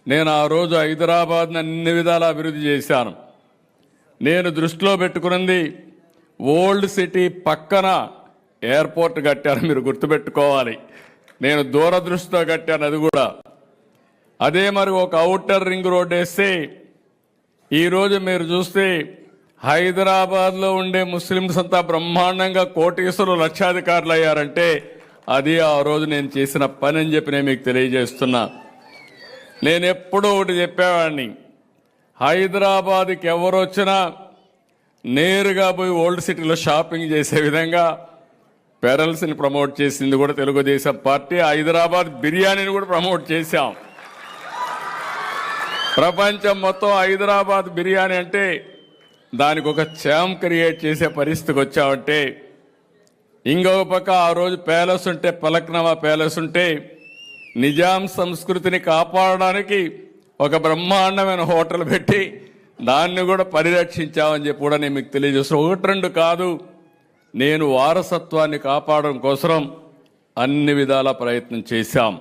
నేను ఆ రోజు హైదరాబాద్ని అన్ని విధాలా అభివృద్ధి చేశాను. నేను దృష్టిలో పెట్టుకున్నది ఓల్డ్ సిటీ పక్కన ఎయిర్పోర్ట్ కట్టాను. మీరు గుర్తుపెట్టుకోవాలి, నేను దూరదృష్టితో కట్టాను అది కూడా. అదే మరి ఒక ఔటర్ రింగ్ రోడ్ వేస్తే ఈరోజు మీరు చూస్తే హైదరాబాద్లో ఉండే ముస్లిమ్స్ అంతా బ్రహ్మాండంగా కోటీశ్వరులు లక్షాధికారులు అయ్యారంటే అది ఆ రోజు నేను చేసిన పని అని చెప్పి నేను మీకు తెలియజేస్తున్నా. నేను ఎప్పుడూ ఒకటి చెప్పేవాడిని, హైదరాబాద్కి ఎవరు వచ్చినా నేరుగా పోయి ఓల్డ్ సిటీలో షాపింగ్ చేసే విధంగా పెరల్స్ని ప్రమోట్ చేసింది కూడా తెలుగుదేశం పార్టీ. హైదరాబాద్ బిర్యానీని కూడా ప్రమోట్ చేశాం. ప్రపంచం మొత్తం హైదరాబాద్ బిర్యానీ అంటే దానికి ఒక ఛామ్ క్రియేట్ చేసే పరిస్థితికి వచ్చామంటే, ఇంకొక పక్క ఆ రోజు ప్యాలెస్ ఉంటే, పలక్నమా ప్యాలెస్ ఉంటే నిజాం సంస్కృతిని కాపాడడానికి ఒక బ్రహ్మాండమైన హోటల్ పెట్టి దాన్ని కూడా పరిరక్షించామని చెప్పి కూడా నేను మీకు తెలియజేస్తాను. ఒకటి రెండు కాదు, నేను వారసత్వాన్ని కాపాడడం కోసం అన్ని విధాల ప్రయత్నం చేశాం.